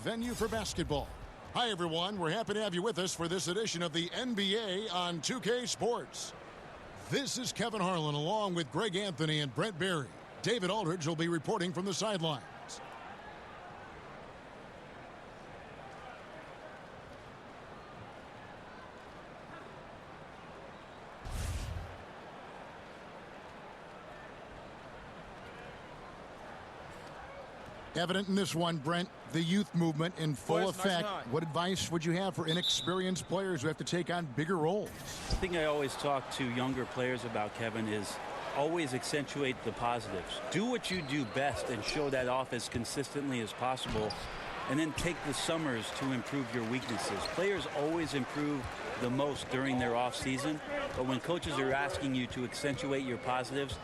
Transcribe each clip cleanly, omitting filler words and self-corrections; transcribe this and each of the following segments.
venue for basketball. Hi, everyone. We're happy to have you with us for this edition of the NBA on 2K Sports. This is Kevin Harlan along with Greg Anthony and Brent Barry. David Aldridge will be reporting from the sidelines. Evident in this one, Brent, the youth movement in full effect. What advice would you have for inexperienced players who have to take on bigger roles? The thing I always talk to younger players about, Kevin, is always accentuate the positives. Do what you do best and show that off as consistently as possible, and then take the summers to improve your weaknesses. Players always improve the most during their off season, but when coaches are asking you to accentuate your positives,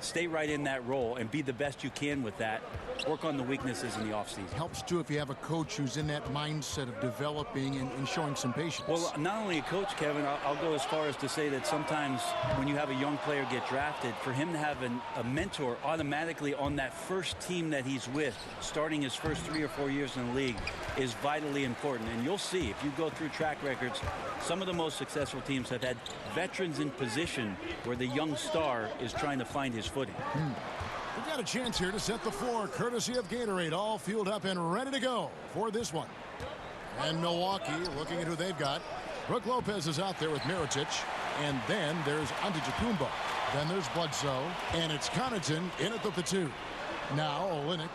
stay right in that role and be the best you can with that. Work on the weaknesses in the offseason. Helps too if you have a coach who's in that mindset of developing and showing some patience. Well, not only a coach, Kevin, I'll go as far as to say that sometimes when you have a young player get drafted, for him to have a mentor automatically on that first team that he's with, starting his first 3 or 4 years in the league, is vitally important. And you'll see, if you go through track records, some of the most successful teams have had veterans in position where the young star is trying to find his footing. We've got a chance here to set the floor, courtesy of Gatorade, all fueled up and ready to go for this one. And Milwaukee, looking at who they've got. Brook Lopez is out there with Mirotic, and then there's Antetokounmpo. Then there's Bledsoe, and it's Connaughton in at the 2. Now Olynyk,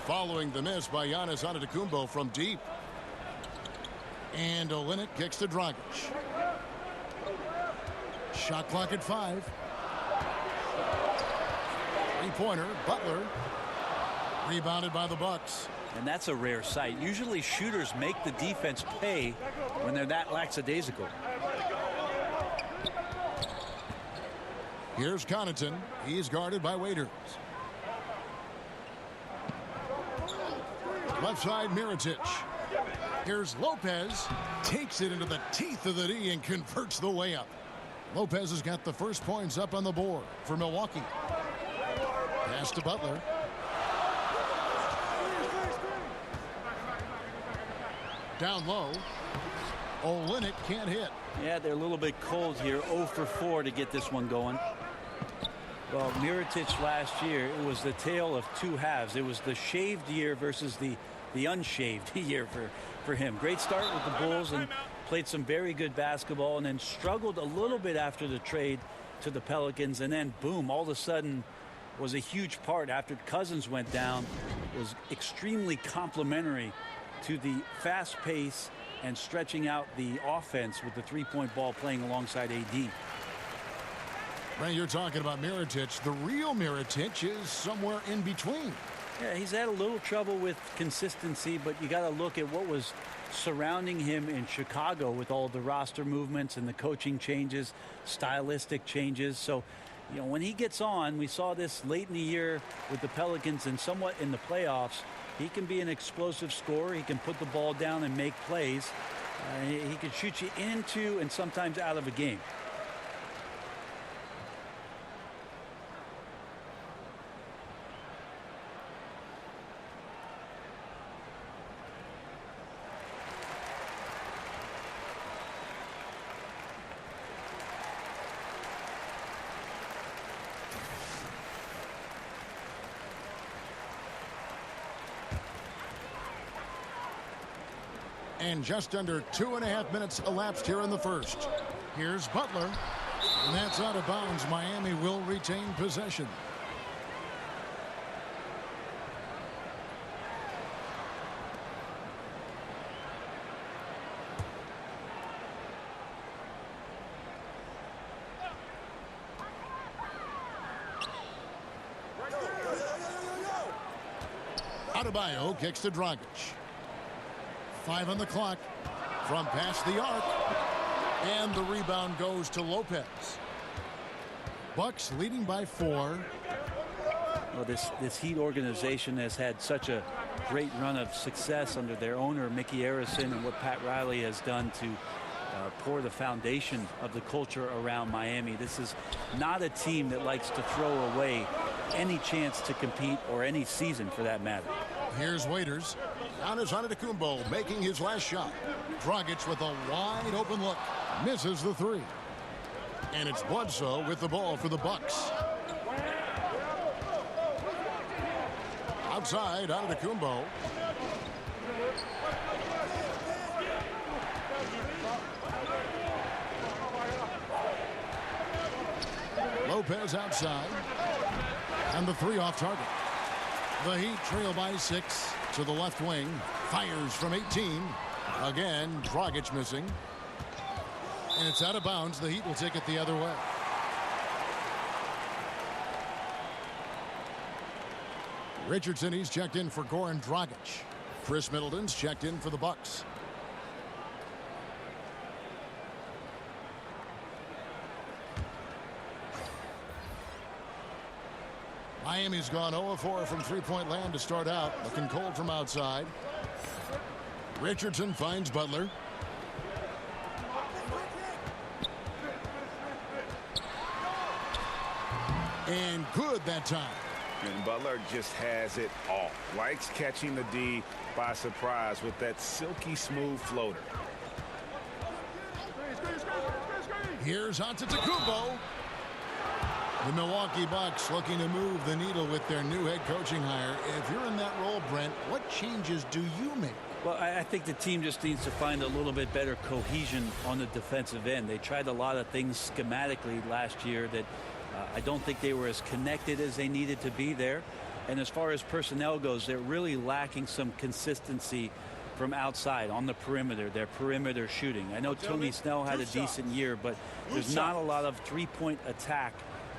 following the miss by Giannis Antetokounmpo from deep. And Olynyk kicks to Dragic. Shot clock at 5. Three-pointer, Butler, rebounded by the Bucks. And that's a rare sight. Usually shooters make the defense pay when they're that lackadaisical. Here's Connaughton. He's guarded by Waiters. Left side, Mirotic. Here's Lopez. Takes it into the teeth of the D and converts the layup. Lopez has got the first points up on the board for Milwaukee. Pass to Butler. Down low. Olynyk can't hit. Yeah, they're a little bit cold here. 0 for 4 to get this one going. Well, Mirotic last year, it was the tale of two halves. It was the shaved year versus the unshaved year for him. Great start with the Bulls and played some very good basketball, and then struggled a little bit after the trade to the Pelicans, and then boom, all of a sudden was a huge part after Cousins went down. It was extremely complimentary to the fast pace and stretching out the offense with the three-point ball playing alongside AD. Right, you're talking about Mirotic. The real Mirotic is somewhere in between. Yeah, he's had a little trouble with consistency, but you got to look at what was surrounding him in Chicago with all the roster movements and the coaching changes, stylistic changes. So, you know, when he gets on, we saw this late in the year with the Pelicans and somewhat in the playoffs, he can be an explosive scorer. He can put the ball down and make plays. He can shoot you into and sometimes out of a game. And just under 2.5 minutes elapsed here in the first. Here's Butler. And that's out of bounds. Miami will retain possession. Adebayo kicks to Dragic. 5 on the clock from past the arc, and the rebound goes to Lopez. Bucks leading by 4. Well, this Heat organization has had such a great run of success under their owner Mickey Arison, and what Pat Riley has done to pour the foundation of the culture around Miami. This is not a team that likes to throw away any chance to compete, or any season for that matter. Here's Waiters. Giannis Antetokounmpo making his last shot. Dragic with a wide open look. Misses the three. And it's Bledsoe with the ball for the Bucks. Outside, Antetokounmpo. Lopez outside. And the three off target. The Heat trail by 6 to the left wing. Fires from 18. Again, Dragic missing. And it's out of bounds. The Heat will take it the other way. Richardson, he's checked in for Goran Dragic. Chris Middleton's checked in for the Bucks. Miami's gone 0-4 from three-point land to start out. Looking cold from outside. Richardson finds Butler. And good that time. And Butler just has it all. Likes catching the D by surprise with that silky smooth floater. Here's Antetokounmpo. The Milwaukee Bucks looking to move the needle with their new head coaching hire. If you're in that role, Brent, what changes do you make? Well, I think the team just needs to find a little bit better cohesion on the defensive end. They tried a lot of things schematically last year that I don't think they were as connected as they needed to be there. And as far as personnel goes, they're really lacking some consistency from outside on the perimeter, their perimeter shooting. I know Tony Snell had a decent year, but there's not a lot of three-point attack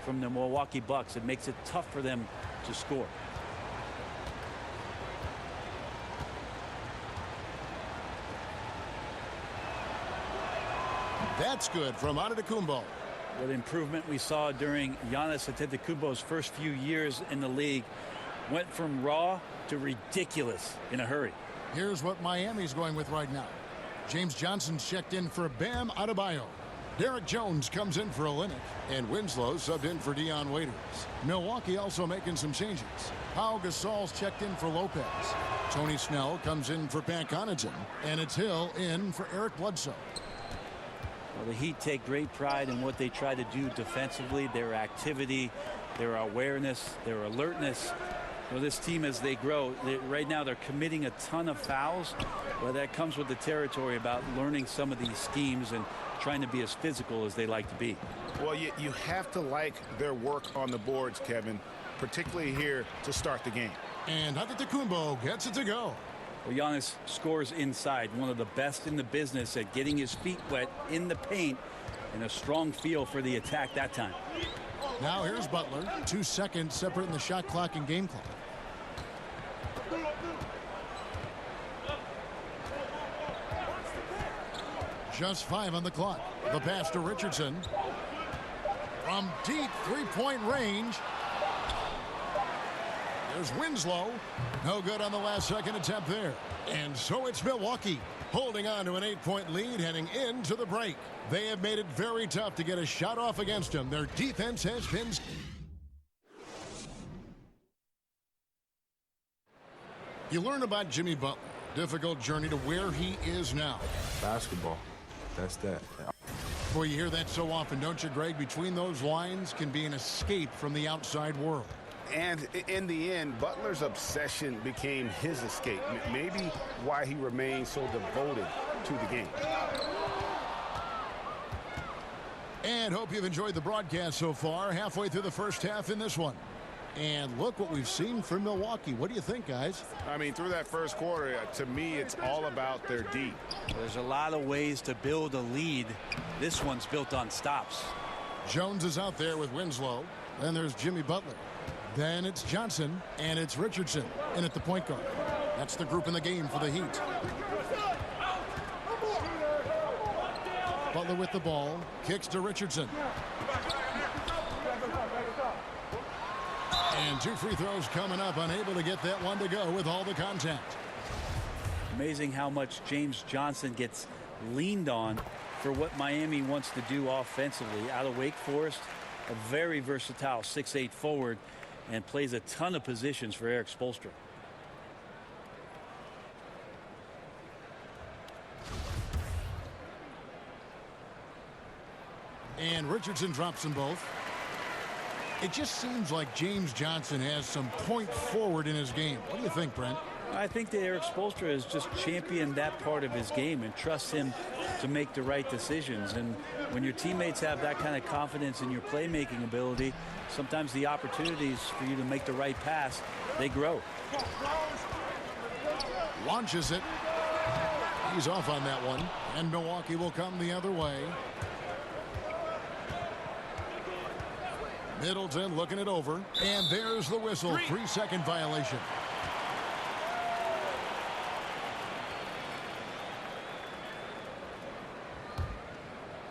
from the Milwaukee Bucks. It makes it tough for them to score. That's good from Antetokounmpo. What improvement we saw during Giannis Antetokounmpo's first few years in the league. Went from raw to ridiculous in a hurry. Here's what Miami's going with right now. James Johnson's checked in for Bam Adebayo. Derek Jones comes in for Olynyk, and Winslow subbed in for Dion Waiters. Milwaukee also making some changes. Pau Gasol's checked in for Lopez. Tony Snell comes in for Pat Connaughton, and it's Hill in for Eric Bledsoe. Well, the Heat take great pride in what they try to do defensively, their activity, their awareness, their alertness. Well, this team, as they grow, right now they're committing a ton of fouls. Well, that comes with the territory about learning some of these schemes and trying to be as physical as they like to be. Well, you have to like their work on the boards, Kevin, particularly here to start the game. And Antetokounmpo gets it to go. Well, Giannis scores inside, one of the best in the business at getting his feet wet in the paint, and a strong feel for the attack that time. Now here's Butler. 2 seconds separating the shot clock and game clock. Just 5 on the clock. The pass to Richardson. From deep three-point range. There's Winslow. No good on the last second attempt there. And so it's Milwaukee holding on to an 8-point lead heading into the break. They have made it very tough to get a shot off against them. Their defense has been... You learn about Jimmy Butler. Difficult journey to where he is now. Basketball. That's that. Boy, you hear that so often, don't you, Greg? Between those lines can be an escape from the outside world. And in the end, Butler's obsession became his escape. Maybe why he remained so devoted to the game. And hope you've enjoyed the broadcast so far. Halfway through the first half in this one. And look what we've seen from Milwaukee. What do you think, guys? I mean, through that first quarter, to me, it's all about their D. There's a lot of ways to build a lead. This one's built on stops. Jones is out there with Winslow. Then there's Jimmy Butler. Then it's Johnson, and it's Richardson in at the point guard. That's the group in the game for the Heat. Butler with the ball, kicks to Richardson. And 2 free throws coming up, unable to get that one to go with all the contact. Amazing how much James Johnson gets leaned on for what Miami wants to do offensively. Out of Wake Forest, a very versatile 6'8" forward, and plays a ton of positions for Eric Spoelstra. And Richardson drops them both. It just seems like James Johnson has some point forward in his game. What do you think, Brent? I think that Eric Spoelstra has just championed that part of his game and trusts him to make the right decisions. And when your teammates have that kind of confidence in your playmaking ability, sometimes the opportunities for you to make the right pass, they grow. Launches it. He's off on that one. And Milwaukee will come the other way. Middleton looking it over. And there's the whistle. 3-second violation.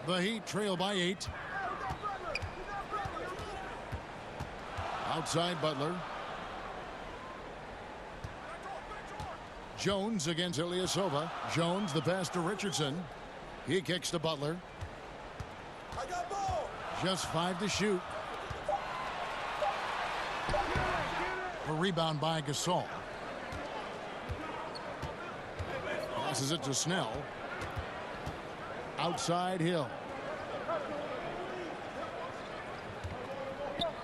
The Heat trail by 8. Outside Butler. Jones against Ilyasova. Jones, the pass to Richardson. He kicks to Butler. Just 5 to shoot. A rebound by Gasol. Passes it to Snell. Outside Hill.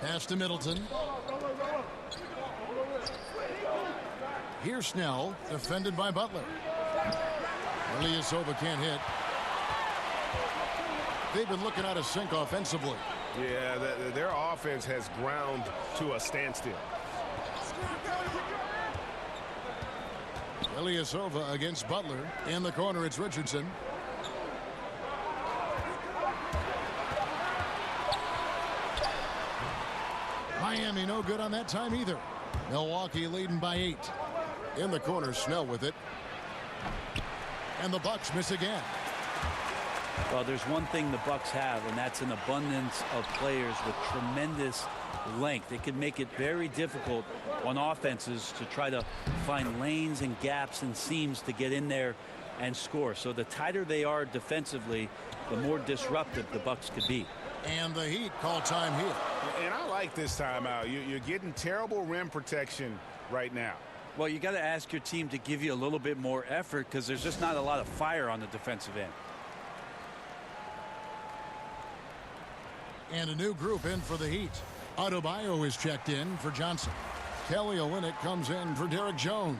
Pass to Middleton. Here's Snell, defended by Butler. Ilyasova can't hit. They've been looking out of sync offensively. Yeah, their offense has ground to a standstill. Ilyasova against Butler. In the corner, it's Richardson. Miami no good on that time either. Milwaukee leading by 8. In the corner, Snell with it. And the Bucks miss again. Well, there's one thing the Bucks have, and that's an abundance of players with tremendous length. It can make it very difficult on offenses to try to find lanes and gaps and seams to get in there and score. So the tighter they are defensively, the more disruptive the Bucks could be. And the Heat call time here. And I like this timeout. You're getting terrible rim protection right now. Well, you got to ask your team to give you a little bit more effort because there's just not a lot of fire on the defensive end. And a new group in for the Heat. Adebayo is checked in for Johnson. Kelly Olynyk comes in for Derek Jones.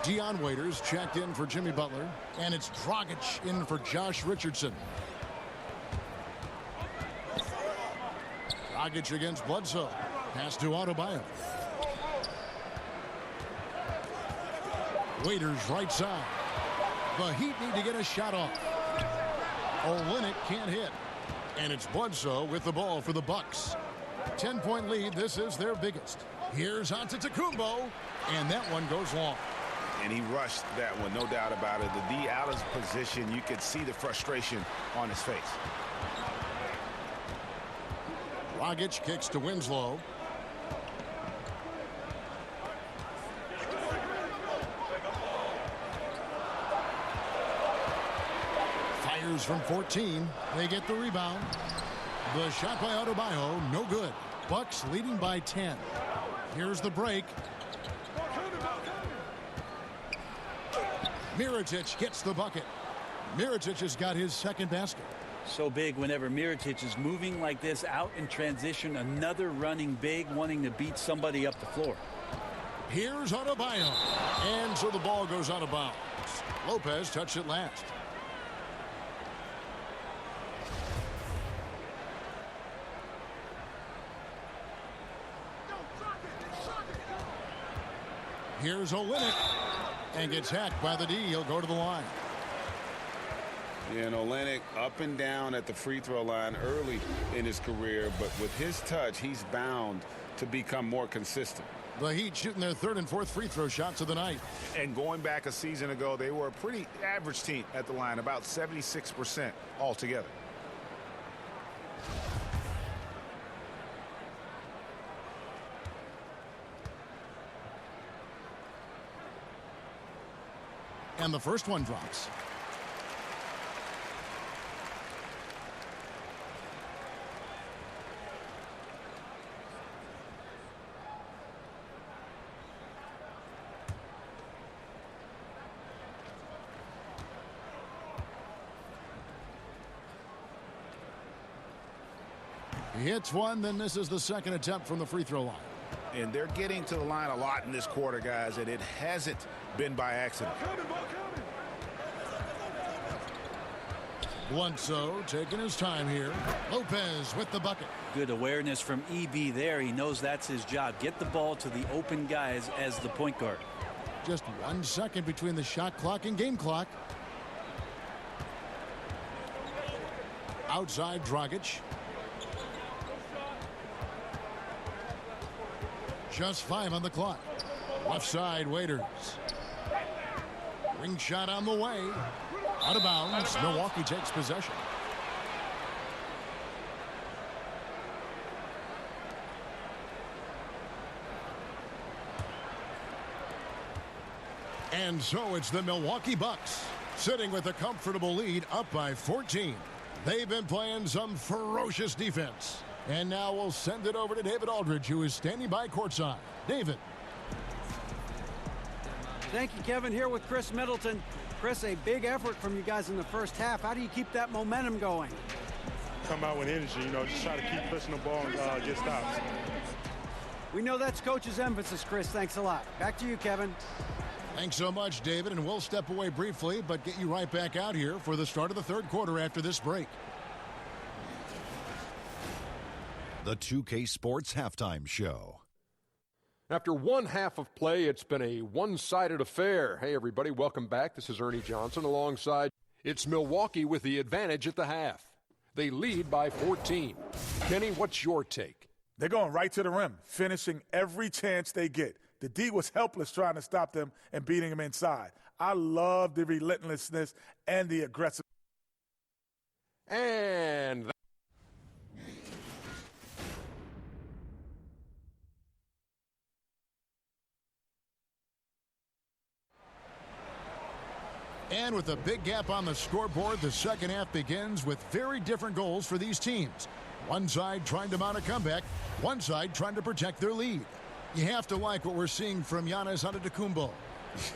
Dion Waiters checked in for Jimmy Butler. And it's Dragic in for Josh Richardson. Dragic against Bledsoe. Pass to Adebayo. Waiters right side. The Heat need to get a shot off. Olynyk can't hit. And it's Bledsoe with the ball for the Bucks. 10-point lead. This is their biggest. Here's Antetokounmpo. And that one goes long. And he rushed that one, no doubt about it. The D out of position, you could see the frustration on his face. Dragic kicks to Winslow. Fires from 14. They get the rebound. The shot by Adebayo, no good. Bucks leading by 10. Here's the break. Mirotic gets the bucket. Mirotic has got his second basket. So big whenever Mirotic is moving like this out in transition. Another running big, wanting to beat somebody up the floor. Here's Adebayo. And so the ball goes out of bounds. Lopez touched it last. Here's Olynyk. And gets hacked by the D. He'll go to the line. Yeah, and Olynyk up and down at the free throw line early in his career, but with his touch, he's bound to become more consistent. The Heat shooting their third and fourth free throw shots of the night. And going back a season ago, they were a pretty average team at the line, about 76% altogether. And the first one drops. He hits one, then misses the second attempt from the free throw line. And they're getting to the line a lot in this quarter, guys, and it hasn't been by accident. Bledsoe taking his time here. Lopez with the bucket. Good awareness from EB there. He knows that's his job. Get the ball to the open guys as the point guard. Just 1 second between the shot clock and game clock. Outside Dragic. Just 5 on the clock. Left side Waiters. Ring shot on the way. Out of bounds. Milwaukee takes possession. And so it's the Milwaukee Bucks sitting with a comfortable lead, up by 14. They've been playing some ferocious defense. And now we'll send it over to David Aldridge, who is standing by courtside. David. Thank you, Kevin. Here with Chris Middleton. Chris, a big effort from you guys in the first half. How do you keep that momentum going? Come out with energy, just try to keep pushing the ball and get stops. We know that's coach's emphasis, Chris. Thanks a lot. Back to you, Kevin. Thanks so much, David, and we'll step away briefly, but get you right back out here for the start of the third quarter after this break. The 2K Sports Halftime Show. After one half of play, it's been a one-sided affair. Hey, everybody, welcome back. This is Ernie Johnson alongside. It's Milwaukee with the advantage at the half. They lead by 14. Kenny, what's your take? They're going right to the rim, finishing every chance they get. The D was helpless trying to stop them and beating them inside. I love the relentlessness and the aggressive. And And with a big gap on the scoreboard, the second half begins with very different goals for these teams. One side trying to mount a comeback, one side trying to protect their lead. You have to like what we're seeing from Giannis Antetokounmpo.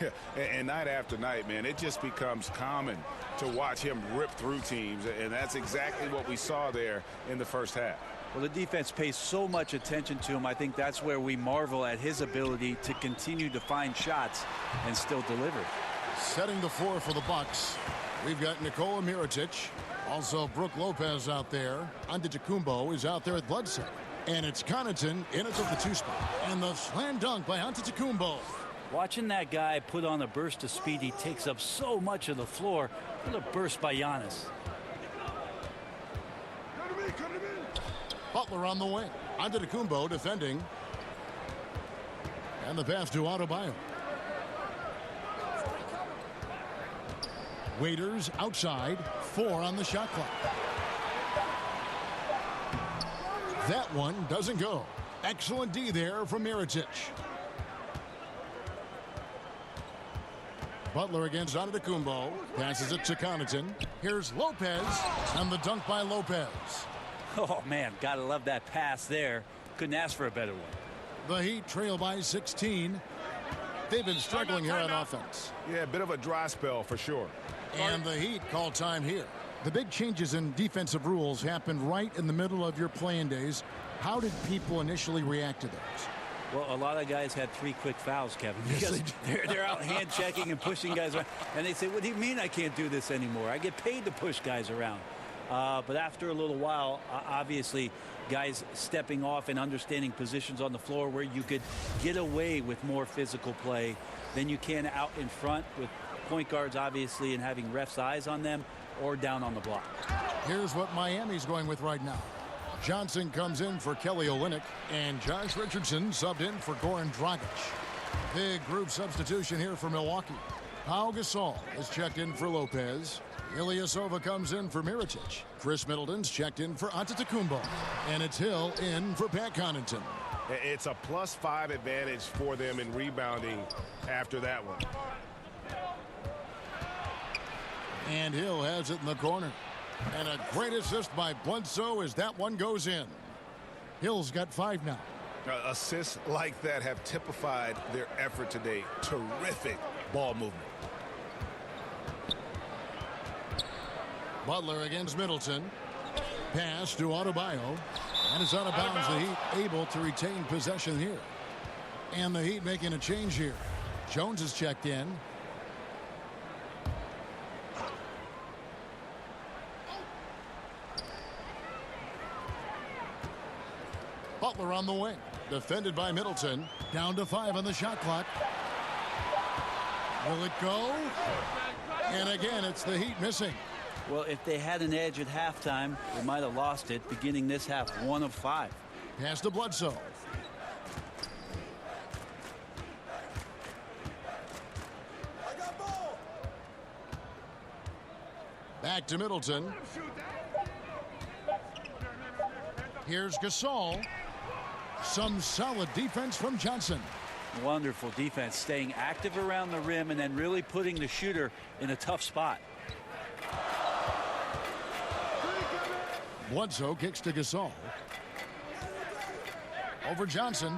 Yeah, and night after night, man, it just becomes common to watch him rip through teams, and that's exactly what we saw there in the first half. Well, the defense pays so much attention to him. I think that's where we marvel at his ability to continue to find shots and still deliver. Setting the floor for the Bucks, we've got Nikola Mirotic, also Brook Lopez out there. Antetokounmpo is out there at Bledsoe. And it's Connaughton in it at the 2 spot. And the slam dunk by Antetokounmpo. Watching that guy put on a burst of speed, he takes up so much of the floor. What a burst by Giannis. Butler on the wing. Antetokounmpo defending. And the pass to Adebayo. Waiters outside. 4 on the shot clock. That one doesn't go. Excellent D there from Mirotic. Butler against Antetokounmpo. Passes it to Connaughton. Here's Lopez. And the dunk by Lopez. Oh, man, gotta love that pass there. Couldn't ask for a better one. The Heat trail by 16. They've been struggling here on offense. Yeah, a bit of a dry spell for sure. And the Heat call time here. The big changes in defensive rules happened right in the middle of your playing days. How did people initially react to those? Well, a lot of guys had 3 quick fouls, Kevin, because they're out hand checking and pushing guys around. And they say, what do you mean I can't do this anymore? I get paid to push guys around. But after a little while, obviously, guys stepping off and understanding positions on the floor where you could get away with more physical play than you can out in front with point guards, obviously, and having refs' eyes on them or down on the block. Here's what Miami's going with right now. Johnson comes in for Kelly Olynyk, and Josh Richardson subbed in for Goran Dragic. Big group substitution here for Milwaukee. Pau Gasol is checked in for Lopez. Ilyasova comes in for Mirotic. Chris Middleton's checked in for Antetokounmpo. And it's Hill in for Pat Connaughton. It's a +5 advantage for them in rebounding after that one. And Hill has it in the corner. And a great assist by Bledsoe as that one goes in. Hill's got 5 now. Assists like that have typified their effort today. Terrific ball movement. Butler against Middleton. Pass to Adebayo. And it's out of bounds. The Heat able to retain possession here. And the Heat making a change here. Jones is checked in. Butler on the wing. Defended by Middleton. Down to 5 on the shot clock. Will it go? And again, it's the Heat missing. Well, if they had an edge at halftime, they might have lost it beginning this half. 1 of 5. Pass to Bledsoe. Back to Middleton. Here's Gasol. Some solid defense from Johnson. Wonderful defense, staying active around the rim and then really putting the shooter in a tough spot. Bledsoe kicks to Gasol. Over Johnson.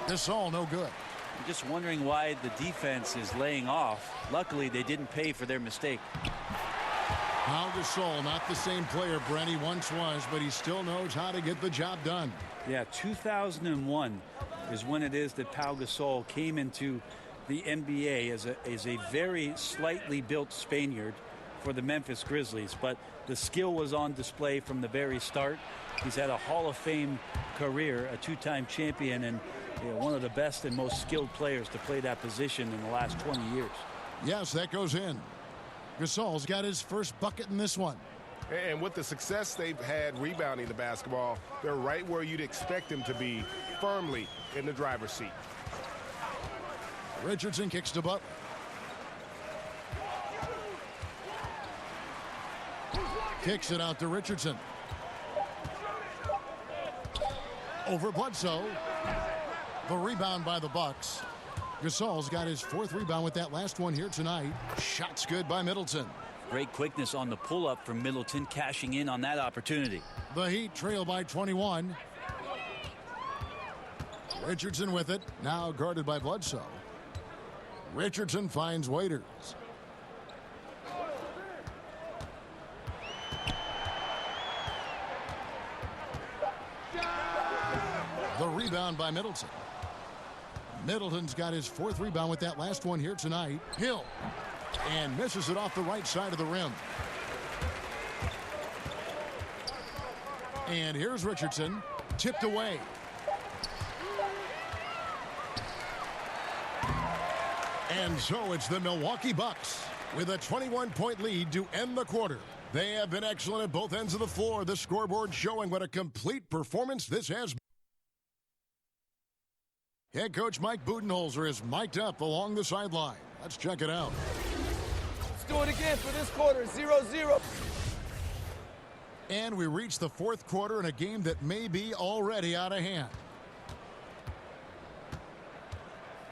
Gasol no good. I'm just wondering why the defense is laying off. Luckily, they didn't pay for their mistake. Pau Gasol, not the same player Brent he once was, but he still knows how to get the job done. Yeah, 2001 is when it is that Pau Gasol came into the NBA as a very slightly built Spaniard for the Memphis Grizzlies, but the skill was on display from the very start. He's had a Hall of Fame career, a 2-time champion, and one of the best and most skilled players to play that position in the last 20 years. Yes, that goes in. Gasol's got his first bucket in this one. And with the success they've had rebounding the basketball, they're right where you'd expect them to be, firmly in the driver's seat. Richardson kicks to Butler. Kicks it out to Richardson. Over Bledsoe. The rebound by the Bucks. Gasol's got his 4th rebound with that last one here tonight. Shots good by Middleton. Great quickness on the pull-up from Middleton, cashing in on that opportunity. The Heat trail by 21. Richardson with it. Now guarded by Bledsoe. Richardson finds Waiters. The rebound by Middleton. Middleton's got his 4th rebound with that last one here tonight. Hill. And misses it off the right side of the rim. And here's Richardson. Tipped away. And so it's the Milwaukee Bucks with a 21-point lead to end the quarter. They have been excellent at both ends of the floor. The scoreboard showing what a complete performance this has been. Head coach Mike Budenholzer is mic'd up along the sideline. Let's check it out. Let's do it again for this quarter, 0-0. And we reach the 4th quarter in a game that may be already out of hand.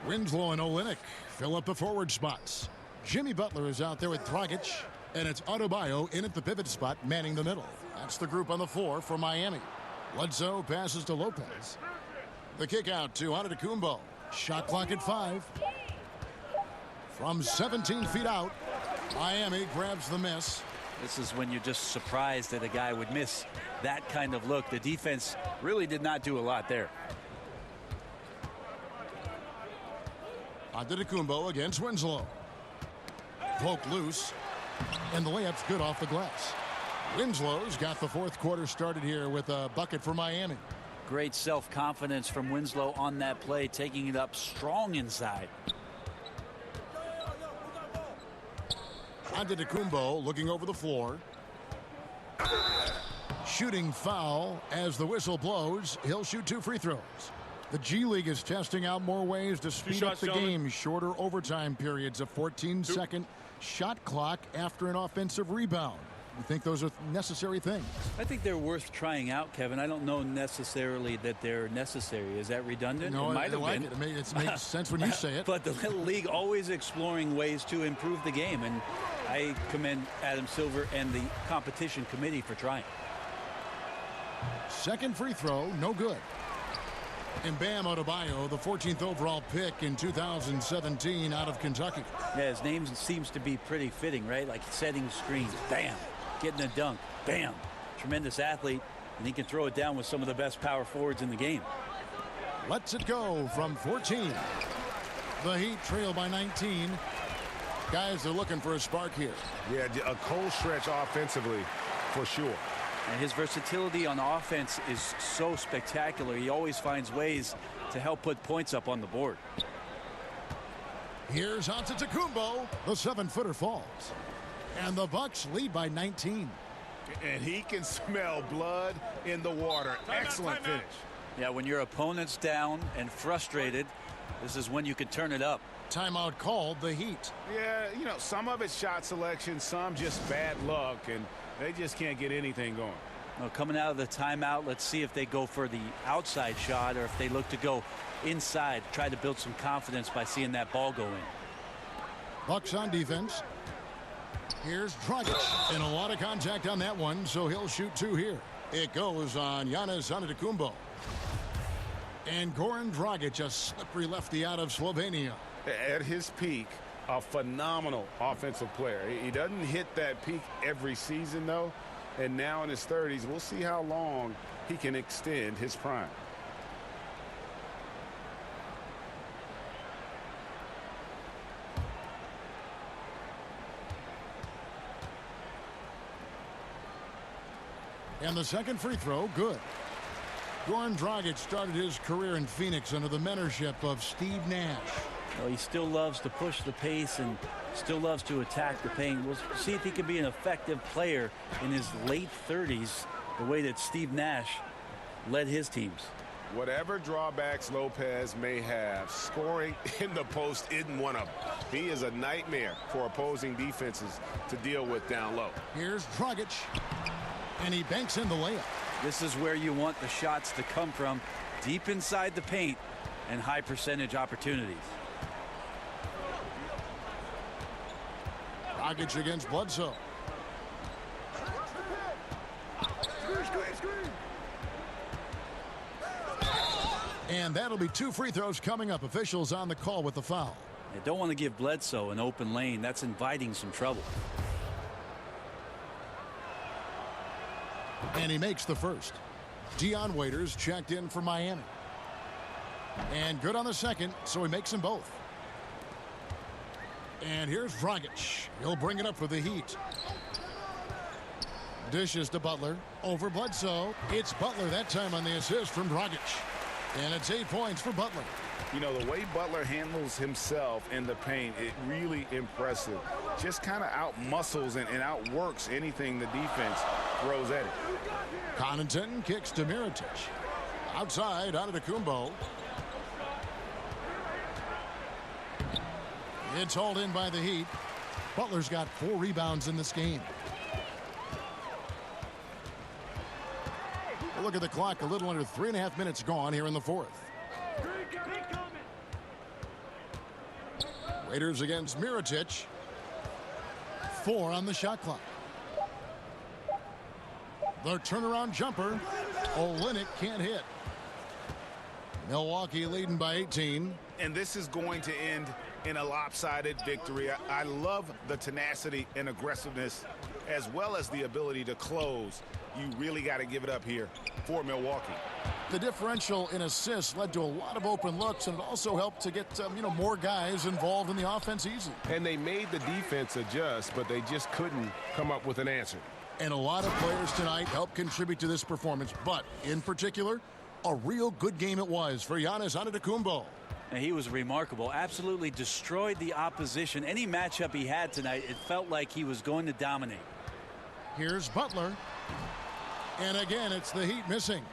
Winslow and Olynyk fill up the forward spots. Jimmy Butler is out there with Dragic, and it's Adebayo in at the pivot spot, manning the middle. That's the group on the floor for Miami. Bledsoe passes to Lopez. The kick out to Antetokounmpo. Shot clock at 5. From 17 feet out, Miami grabs the miss. This is when you're just surprised that a guy would miss that kind of look. The defense really did not do a lot there. Antetokounmpo against Winslow. Poke loose, and the layup's good off the glass. Winslow's got the 4th quarter started here with a bucket for Miami. Great self-confidence from Winslow on that play, taking it up strong inside. Antetokounmpo looking over the floor. Shooting foul as the whistle blows. He'll shoot 2 free throws. The G League is testing out more ways to speed up the game. Shorter overtime periods, a 14-second shot clock after an offensive rebound. You think those are necessary things? I think they're worth trying out, Kevin. I don't know necessarily that they're necessary. Is that redundant? No, it might have been. It makes sense when you say it. But the league always exploring ways to improve the game, and I commend Adam Silver and the competition committee for trying. Second free throw, no good. And Bam Adebayo, the 14th overall pick in 2017 out of Kentucky. Yeah, his name seems to be pretty fitting, right? Like setting screens. Bam. Getting a dunk. Bam. Tremendous athlete. and he can throw it down with some of the best power forwards in the game. Lets it go from 14. The Heat trail by 19. Guys, they're looking for a spark here. Yeah, a cold stretch offensively for sure. And his versatility on offense is so spectacular. He always finds ways to help put points up on the board. Here's Antetokounmpo. The 7-footer falls. And the Bucks lead by 19. And he can smell blood in the water. Excellent finish. Yeah, when your opponent's down and frustrated, this is when you can turn it up. Timeout called, the Heat. Yeah, you know, some of it's shot selection, some just bad luck, and they just can't get anything going. Well, coming out of the timeout, let's see if they go for the outside shot or if they look to go inside, try to build some confidence by seeing that ball go in. Bucks on defense. Here's Dragic, and a lot of contact on that one, so he'll shoot 2 here. It goes on Giannis Antetokounmpo. And Goran Dragic, a slippery lefty out of Slovenia. At his peak, a phenomenal offensive player. He doesn't hit that peak every season, though. And now in his 30s, we'll see how long he can extend his prime. And the second free throw, good. Goran Dragic started his career in Phoenix under the mentorship of Steve Nash. Well, he still loves to push the pace and still loves to attack the paint. We'll see if he can be an effective player in his late 30s, the way that Steve Nash led his teams. Whatever drawbacks Lopez may have, scoring in the post isn't one of them. He is a nightmare for opposing defenses to deal with down low. Here's Dragic, and he banks in the layup. This is where you want the shots to come from, deep inside the paint and high percentage opportunities. Dragic against Bledsoe. And that'll be 2 free throws coming up. Officials on the call with the foul. You don't want to give Bledsoe an open lane. That's inviting some trouble. And he makes the first. Dion Waiters checked in for Miami. And good on the second, so he makes them both. And here's Dragic. He'll bring it up for the Heat. Dishes to Butler. Over Bledsoe. It's Butler that time on the assist from Dragic. And it's 8 points for Butler. You know, the way Butler handles himself in the paint, it really impressive. Just kind of out-muscles and outworks anything the defense throws at it. Connaughton kicks to Mirotic. Outside, Antetokounmpo. It's hauled in by the Heat. Butler's got 4 rebounds in this game. Look at the clock, a little under 3.5 minutes gone here in the 4th. Raiders against Mirotic. 4 on the shot clock. The turnaround jumper. Olynyk can't hit. Milwaukee leading by 18. And this is going to end in a lopsided victory. I love the tenacity and aggressiveness as well as the ability to close. You really got to give it up here for Milwaukee. The differential in assists led to a lot of open looks, and it also helped to get more guys involved in the offense easy. And they made the defense adjust, but they just couldn't come up with an answer. And a lot of players tonight helped contribute to this performance, but in particular, a real good game it was for Giannis Antetokounmpo. And he was remarkable. Absolutely destroyed the opposition. Any matchup he had tonight, it felt like he was going to dominate. Here's Butler. And again, it's the Heat missing.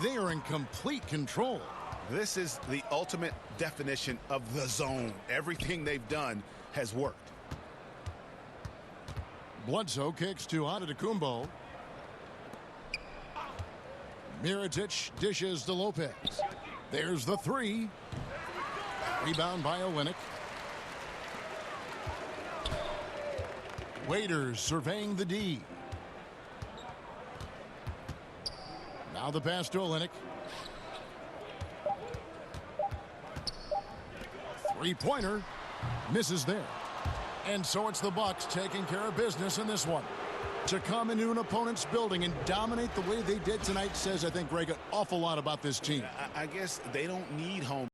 They are in complete control. This is the ultimate definition of the zone. Everything they've done has worked. Bledsoe kicks to Antetokounmpo. Mirotic dishes to Lopez. There's the 3. Rebound by Olynyk. Waiters surveying the D. Now the pass to Olynyk. 3-pointer. Misses there. And so it's the Bucks taking care of business in this one. To come into an opponent's building and dominate the way they did tonight says, I think, Greg, an awful lot about this team. I guess they don't need home